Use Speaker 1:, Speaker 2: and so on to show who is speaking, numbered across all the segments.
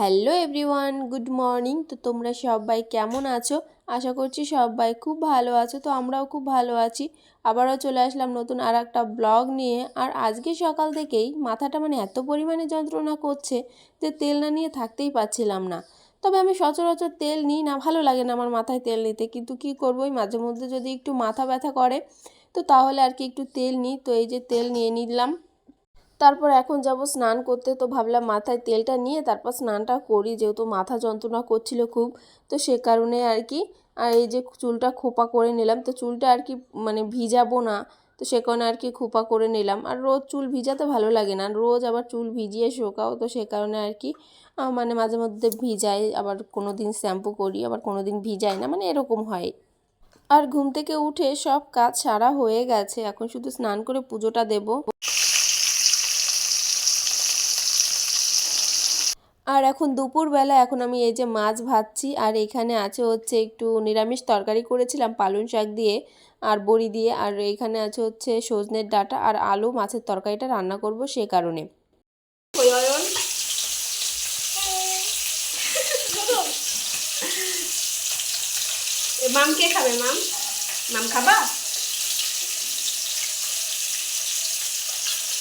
Speaker 1: Hello everyone, good morning. তো তোমরা সবাই কেমন আছো? আশা করছি সবাই খুব ভালো আছো। তো আমরাও খুব ভালো আছি। আবারও চলে আসলাম নতুন আর একটা ব্লগ নিয়ে। আর আজকে সকাল থেকেই মাথাটা এত পরিমাণে যন্ত্রণা করছে যে তেল না নিয়ে থাকতেই পারছিলাম না। তবে আমি সচরাচর তেল নিই না, ভালো লাগে না আমার মাথায় তেল নিতে, কিন্তু কি করবো, ওই মাঝে মধ্যে যদি একটু মাথা ব্যথা করে তো তাহলে আর কি একটু তেল নিই। তো এই যে তেল নিয়ে নিলাম। তারপর এখন যাব স্নান করতে। তো ভাবলাম মাথায় তেলটা নিয়ে তারপর স্নানটা করি, যেহেতু মাথা যন্ত্রণা করছিল খুব। তো সে কারণে আর কি আর এই যে চুলটা খোপা করে নিলাম। তো চুলটা আর কি ভিজাবো না, তো সে কারণে আর কি খোপা করে নিলাম। আর রোজ চুল ভিজাতে ভালো লাগে না, রোজ আবার চুল ভিজিয়ে শোকাও, তো সে কারণে আর কি মাঝে মধ্যে ভিজাই, আবার কোনো দিন শ্যাম্পু করি, আবার কোনো দিন ভিজাই না, এরকম হয়। আর ঘুম থেকে উঠে সব কাজ সারা হয়ে গেছে, এখন শুধু স্নান করে পুজোটা দেব। আর এখন দুপুরবেলা এখন আমি এই যে মাছ ভাজছি, আর এখানে আছে হচ্ছে একটু নিরামিষ তরকারি করেছিলাম পালং শাক দিয়ে আর বড়ি দিয়ে, আর এখানে আছে হচ্ছে সজনের ডাঁটা আর আলু, মাছের তরকারিটা রান্না করব সে কারণে।
Speaker 2: মাম কে খাবে? মাম মাম খাবা?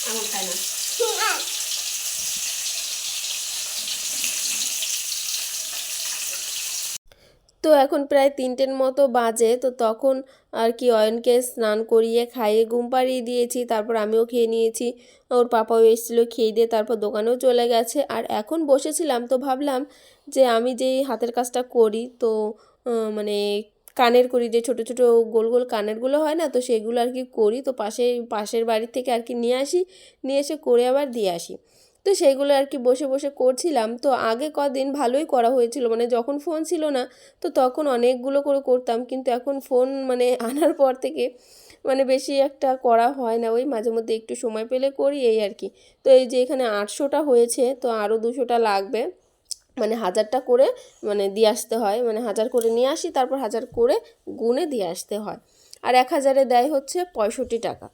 Speaker 2: এমন খায় না।
Speaker 1: তো এখন প্রায় 3টের মতো বাজে। তো তখন আর কি অয়নকে স্নান করিয়ে খাইয়ে ঘুম পাড়িয়ে দিয়েছি, তারপর আমিও খেয়ে নিয়েছি। ওর পাপাও এসেছিলো, খেয়ে দিয়ে তারপর দোকানেও চলে গেছে। আর এখন বসেছিলাম, তো ভাবলাম যে আমি যেই হাতের কাজটা করি, তো মানে কানের করি, যে ছোট ছোট গোল গোল কানেরগুলো হয় না, তো সেগুলো আর কি করি। তো পাশের বাড়ি থেকে আর কি নিয়ে আসি, নিয়ে এসে করে আবার দিয়ে আসি। তো সেইগুলো আর কি বসে বসে করছিলাম। তো আগে কদিন ভালোই করা হয়েছিল, যখন ফোন ছিল না তো তখন অনেকগুলো করে করতাম, কিন্তু এখন ফোন আনার পর থেকে বেশি একটা করা হয় না, ওই মাঝে মধ্যে একটু সময় পেলে করি, এই আর কি। তো এই যে এখানে 800টা হয়েছে, তো আরও 200টা লাগবে, 1000টা করে দিয়ে আসতে হয়, 1000 করে নিয়ে আসি, তারপর 1000 করে গুনে দিয়ে আসতে হয়। আর 1000-এ দেয় হচ্ছে 65 টাকা।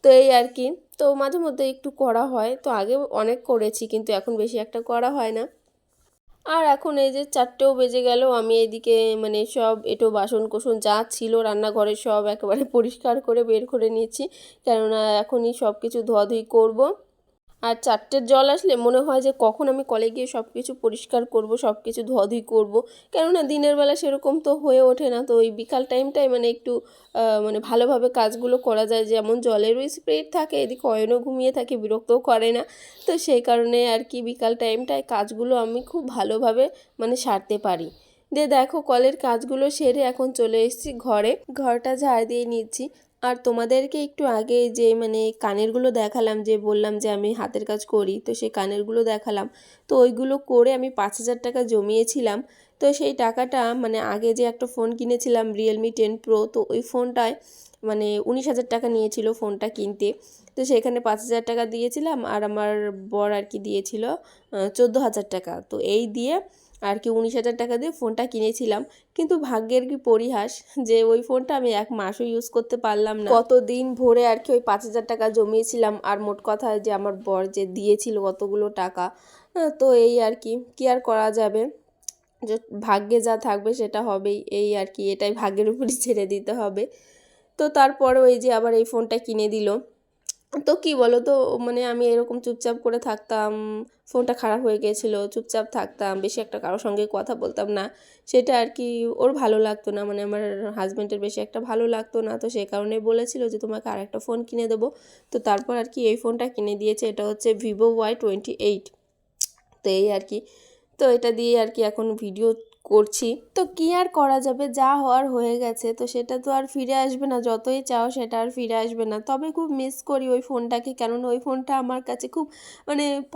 Speaker 1: তো এই আর কি। তো মাঝে মধ্যে একটু করা হয়, তো আগে অনেক করেছি, কিন্তু এখন বেশি একটা করা হয় না। আর এখন এই যে 4টেও বেজে গেল, আমি এদিকে সব এঁটো বাসন কোসন যা ছিল রান্নাঘরে সব একেবারে পরিষ্কার করে বের করে নিয়েছি, কেননা এখনই সব কিছু ধোয়াধুয়ি করব। আর 4টের জল আসলে মনে হয় যে কখন আমি কলে গিয়ে সব কিছু পরিষ্কার করব, সব কিছু ধোয়াধুয়ি করব, কেননা দিনের বেলা সেরকম তো হয়ে ওঠে না। তো ওই বিকাল টাইমটাই একটু ভালোভাবে কাজগুলো করা যায়, যেমন জলেরও স্প্রেড থাকে, এদিকে অয়নও ঘুমিয়ে থাকে, বিরক্তও করে না। তো সেই কারণে আর কি বিকাল টাইমটায় কাজগুলো আমি খুব ভালোভাবে সারতে পারি। দিয়ে দেখো কলের কাজগুলো সেরে এখন চলে এসেছি ঘরে, ঘরটা ঝাড় দিয়ে নিচ্ছি। আর তোমাদেরকে একটু আগে যে কানেরগুলো দেখালাম, যে বললাম যে আমি হাতের কাজ করি, তো সেই কানেরগুলো দেখালাম। তো ওইগুলো করে আমি 5000 টাকা জমিয়েছিলাম। তো সেই টাকাটা আগে যে একটা ফোন কিনেছিলাম Realme 10 Pro, তো ওই ফোনটায় 19,000 টাকা নিয়েছিল ফোনটা কিনতে। তো সেখানে 5000 টাকা দিয়েছিলাম, আর আমার বর আর কি দিয়েছিল 14,000 টাকা। তো এই দিয়ে আর কি 19,000 টাকা দিয়ে ফোনটা কিনেছিলাম। কিন্তু ভাগ্যের কি পরিহাস যে ওই ফোনটা আমি 1 মাসও ইউজ করতে পারলাম না। কতদিন ভরে আর কি ওই 5000 টাকা জমিয়েছিলাম, আর মোট কথা যে আমার বর যে দিয়েছিল কতগুলো টাকা। তো এই আর কি আর করা যাবে, যে ভাগ্যে যা থাকবে সেটা হবেই, এই আর কি, এটাই ভাগ্যের উপরই ছেড়ে দিতে হবে। তো তারপরেও এই যে আবার এই ফোনটা কিনে দিল। তো কি বলো তো, আমি এরকম চুপচাপ করে থাকতাম, ফোনটা খারাপ হয়ে গিয়েছিলো, চুপচাপ থাকতাম, বেশি একটা কারোর সঙ্গে কথা বলতাম না, সেটা আর কি ওর ভালো লাগতো না, আমার হাজব্যান্ডের বেশি একটা ভালো লাগতো না। তো সেই কারণে বলেছিল যে তোমাকে আর একটা ফোন কিনে দেবো। তো তারপর আর কি এই ফোনটা কিনে দিয়েছে, এটা হচ্ছে Vivo Y28। তো এই আর কি। তো এটা দিয়ে আর কি এখন ভিডিও করছি। তো কি আর করা যাবে, যা হওয়ার হয়ে গেছে, তো সেটা তো আর ফিরে আসবে না, যতই চাও সেটা আর ফিরে আসবে না। তবে খুব মিস করি ওই ফোনটাকে, কেননা ওই ফোনটা আমার কাছে খুব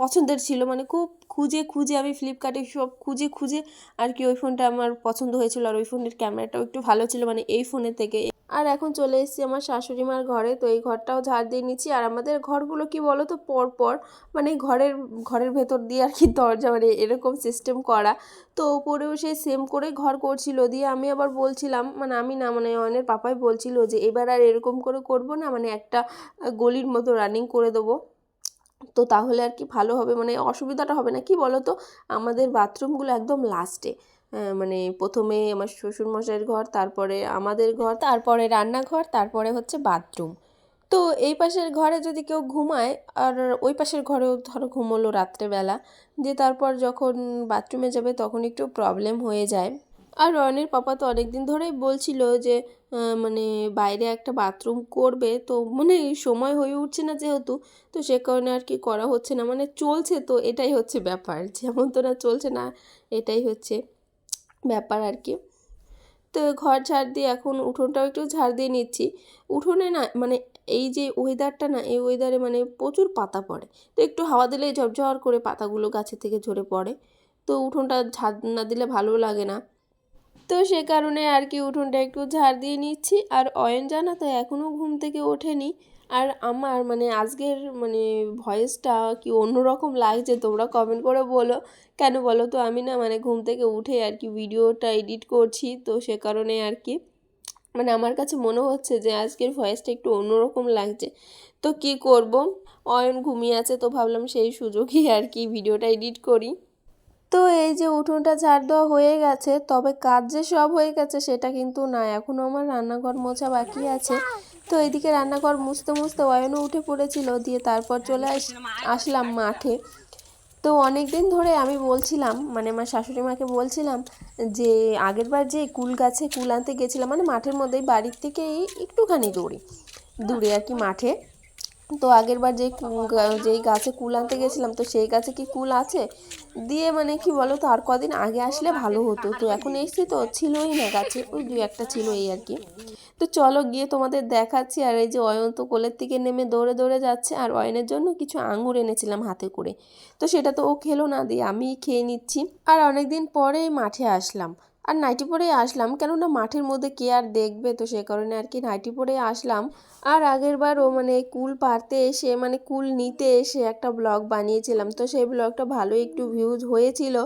Speaker 1: পছন্দের ছিল, খুব খুঁজে খুঁজে আমি ফ্লিপকার্টে সব খুঁজে খুঁজে আর কি ওই ফোনটা আমার পছন্দ হয়েছিল। আর ওই ফোনের ক্যামেরাটাও একটু ভালো ছিল এই ফোনের থেকে। আর এখন চলে এসেছি আমার শাশুড়ি মার ঘরে। তো এই ঘরটাও ঝাড় দিয়ে নিচ্ছি। আর আমাদের ঘরগুলো কি বলো তো, পরপর ঘরের ভেতর দিয়ে আর কি দরজা এরকম সিস্টেম করা। তো ওপরেও সেই সেম করে ঘর করছিল, দিয়ে আমি আবার বলছিলাম, আমি না অয়নের পাপাই বলছিল যে এবার আর এরকম করে করব না, একটা গলির মতো রানিং করে দেবো। তো তাহলে আর কি ভালো হবে, মানে অসুবিধাটা হবে না। কি বলো তো, আমাদের বাথরুমগুলো একদম লাস্টে, মানে প্রথমে আমার শ্বশুরমশাইয়ের ঘর, তারপরে আমাদের ঘর, তারপরে রান্নাঘর, তারপরে হচ্ছে বাথরুম। তো এই পাশের ঘরে যদি কেউ ঘুমায় আর ওই পাশের ঘরেও ধরো ঘুমোলো রাত্রেবেলা, দিয়ে তারপর যখন বাথরুমে যাবে তখন একটু প্রবলেম হয়ে যায়। আর রয়নের পাপা তো অনেক দিন ধরেই বলছিল যে মানে বাইরে একটা বাথরুম করবে, তো মানে সময় হয়ে উঠছে না যেহেতু, তো সে কারণে আর কি করা হচ্ছে না, মানে চলছে, তো এটাই হচ্ছে ব্যাপার, যেমন তো না চলছে না, এটাই হচ্ছে ব্যাপার আর কি। তো ঘর ঝাড় দিয়ে এখন উঠোনটাও একটু ঝাড় দিয়ে নিচ্ছি। উঠোনে না মানে এই যে ওয়েদারটা না, এই ওয়েদারে মানে প্রচুর পাতা পড়ে, তো একটু হাওয়া দিলেই ঝরঝর করে পাতাগুলো গাছের থেকে ঝরে পড়ে, তো উঠোনটা ঝাড় না দিলে ভালো লাগে না। তো সে কারণে আর কি উঠোনটা একটু ঝাড় দিয়ে নিচ্ছি। আর অয়ন জানা তো এখনও ঘুম থেকে ওঠেনি। আর আমার মানে আজকের মানে ভয়েসটা কি অন্যরকম লাগছে, তোমরা কমেন্ট করে বলো। কেন বলো তো, আমি না মানে ঘুম থেকে উঠে আর কি ভিডিওটা এডিট করছি, তো সে কারণে আর কি মানে আমার কাছে মনে হচ্ছে যে আজকের ভয়েসটা একটু অন্যরকম লাগছে। তো কি করব, অয়ন ঘুমিয়ে আছে, তো ভাবলাম সেই সুযোগেই আর কি ভিডিওটা এডিট করি। তো এই যে উঠোনটা ঝাড় দেওয়া হয়ে গেছে, তবে কাজ যে সব হয়ে গেছে সেটা কিন্তু না, এখনও আমার রান্নাঘর মোছা বাকি আছে। তো এইদিকে রান্নাঘর মুছতে মুছতে অয়নও উঠে পড়েছিল, দিয়ে তারপর চলে আসলাম মাঠে। তো অনেক দিন ধরে আমি বলছিলাম, মানে আমার শাশুড়ি মাকে বলছিলাম যে আগেরবার যে কুল গাছে কুল আনতে গেছিলাম, মানে মাঠের মধ্যেই, বাড়ির থেকে একটুখানি দূরে দূরে আর কি মাঠে। তো আগেরবার যেই গাছে কুল আনতে গেছিলাম, তো সেই গাছে কি কুল আছে, দিয়ে মানে কি বলো তো, আর কদিন আগে আসলে ভালো হতো, তো এখন এসছি তো ছিলই না গাছে, ওই দুই একটা ছিল এই আর কি। তো চলো গিয়ে তোমাদের দেখাচ্ছি। আর এই যে অয়ন তো কোলের থেকে নেমে দৌড়ে দৌড়ে যাচ্ছে, আর অয়নের জন্য কিছু আঙুর এনেছিলাম হাতে করে, তো সেটা তো ও খেলো না, দিয়ে আমি খেয়ে নিচ্ছি। আর অনেক দিন পরেই মাঠে আসলাম, আর নাইটি পরেই আসলাম, কেননা মাঠের মধ্যে কে আর দেখবে, তো সে কারণে আর কি নাইটি পরেই আসলাম। আর আগেরবারও মানে কুল পাড়তে এসে মানে কুল নিতে এসে একটা ব্লগ বানিয়েছিলাম, তো সেই ব্লগটা ভালো একটু ভিউজ হয়েছিল,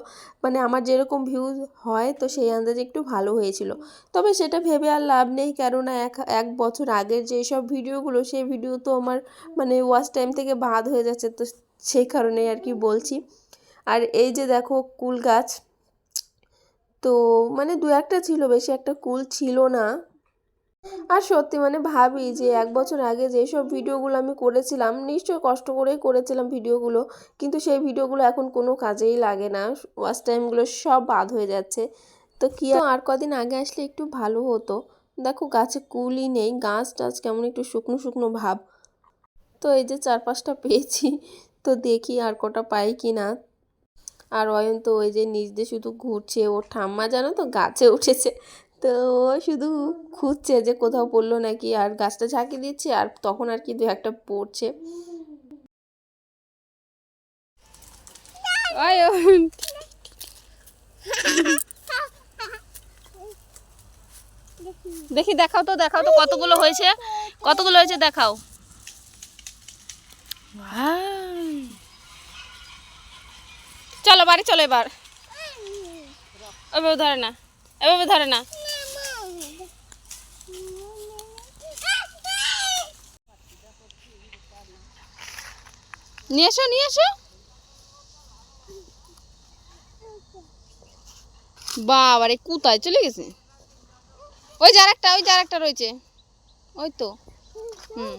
Speaker 1: মানে আমার যেরকম ভিউজ হয় তো সেই আন্দাজে একটু ভালো হয়েছিল। তবে সেটা ভেবে আর লাভ নেই, কেননা এক এক বছর আগের যেসব ভিডিওগুলো, সেই ভিডিও তো আমার মানে ওয়াচ টাইম থেকে বাদ হয়ে যাচ্ছে, তো সেই কারণে আর কি বলছি। আর এই যে দেখো কুল গাছ, তো মানে দু একটা ছিল, বেশি একটা কুল ছিল না। আর সত্যি মানে ভাবি যে এক বছর আগে যেসব ভিডিওগুলো আমি করেছিলাম, নিশ্চয়ই কষ্ট করেই করেছিলাম ভিডিওগুলো, কিন্তু সেই ভিডিওগুলো এখন কোনো কাজেই লাগে না, ওয়াচ টাইমগুলো সব বাদ হয়ে যাচ্ছে। তো কি আর কদিন আগে আসলে একটু ভালো হতো। দেখো গাছে কুলই নেই, গাছ টাছ কেমন একটু শুকনো শুকনো ভাব। তো এই যে চার পাঁচটা পেয়েছি, তো দেখি আর কটা পাই কি না। আর অয়ন তো ওই যে নিচ দিয়ে শুধু ঘুরছে, ওর ঠাম্মা জানো তো গাছে উঠেছে, তো ও শুধু খুঁজছে যে কোথাও পড়লো নাকি, আর গাছটা ঝাঁকি দিচ্ছে, আর তখন আর কি দু একটা পড়ছে।
Speaker 2: অয়ন দেখি, দেখাও তো, দেখাও তো কতগুলো হয়েছে, কতগুলো হয়েছে দেখাও। চলো বাড়ি চলো এবার। এভাবে ধরে না, এভাবে ধরে না। নিয়ে এসো, নিয়ে এসো। বাবারে কোথায় চলে গেছে? ওই যে আরেকটা, ওই যে আরেকটা রয়েছে, ওই তো। হুম।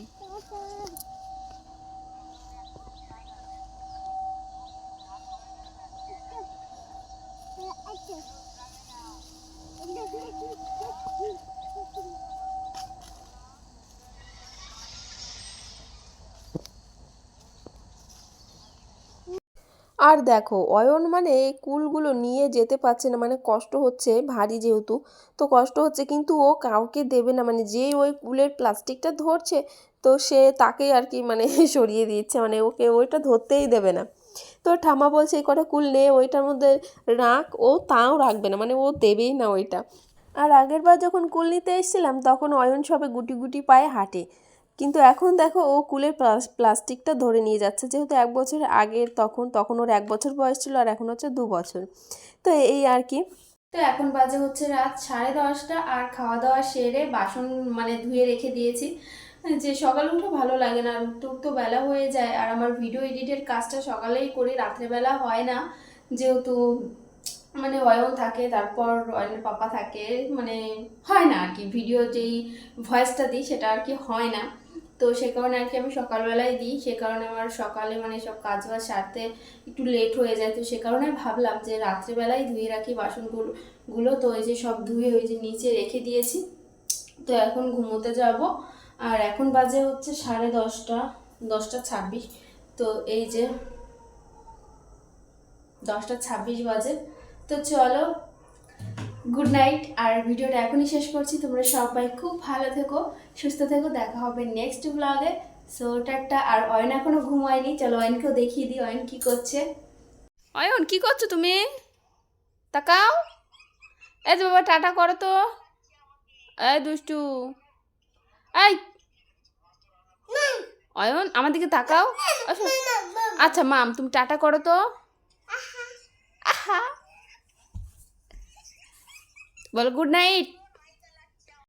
Speaker 1: আর দেখো অয়ন মানে এই কুলগুলো নিয়ে যেতে পারছে না, মানে কষ্ট হচ্ছে, ভারী যেহেতু, তো কষ্ট হচ্ছে, কিন্তু ও কাউকে দেবে না, মানে যেই ওই কুলের প্লাস্টিকটা ধরছে, তো সে তাকেই আর কি মানে সরিয়ে দিচ্ছে, মানে ওকে ওইটা ধরতেই দেবে না। তো ঠাম্মা বলছে এই কটা কুল নে ওইটার মধ্যে রাখ, ও তাও রাখবে না, মানে ও দেবেই না ওইটা। আর আগের বার যখন কুল নিতে এসেছিলাম তখন অয়ন সবে গুটি গুটি পায়ে হাঁটে, কিন্তু এখন দেখো ও কুলের প্লাস্টিকটা ধরে নিয়ে যাচ্ছে, যেহেতু এক বছর আগের, তখন তখন ওর এক বছর বয়স ছিল, আর এখন হচ্ছে 2 বছর। তো এই আর কি। তো এখন বাজে হচ্ছে রাত 10:30, আর খাওয়া দাওয়া সেরে বাসন মানে ধুয়ে রেখে দিয়েছি। যে সকালে উঠে ভালো লাগে না, আর উঠতে উঠতে বেলা হয়ে যায়, আর আমার ভিডিও এডিটের কাজটা সকালেই করি, রাত্রেবেলা হয় না, যেহেতু মানে অয়ন থাকে, তারপর অয়নের পাপা থাকে, মানে হয় না আর কি, ভিডিও যেই ভয়েসটা দিই সেটা আর কি হয় না। তো সে কারণে আর কি আমি সকালবেলায় দিই, সে কারণে আমার সকালে মানে সব কাজ বাজ সারতে একটু লেট হয়ে যায়। তো সে কারণে ভাবলাম যে রাত্রেবেলায় ধুয়ে রাখি বাসনগুলো। তো এই যে সব ধুয়ে ওই যে নিচে রেখে দিয়েছি। তো এখন ঘুমোতে যাব, আর এখন বাজে হচ্ছে 10:30, 10:26। তো এই যে 10:26 বাজে। তো চলো, গুড নাইট। আর ভিডিওটা এখনই শেষ করছি, তোমরা সবাই খুব ভালো থেকো, সুস্থ থেকো, দেখা হবে নেক্সট ব্লগে। So tata. আর অয়ন এখনো ঘুমায়নি, চলো অয়নকেও দেখিয়ে দিই অয়ন কি করছে। অয়ন কি করছো তুমি? তাকাও, এই যে বাবা টাটা করো তো, এই দুষ্টু, এই অয়ন আমার দিকে তাকাও। আসো। আচ্ছা মাম, তুমি টাটা করো তো। আহা, বলো গুড নাইট।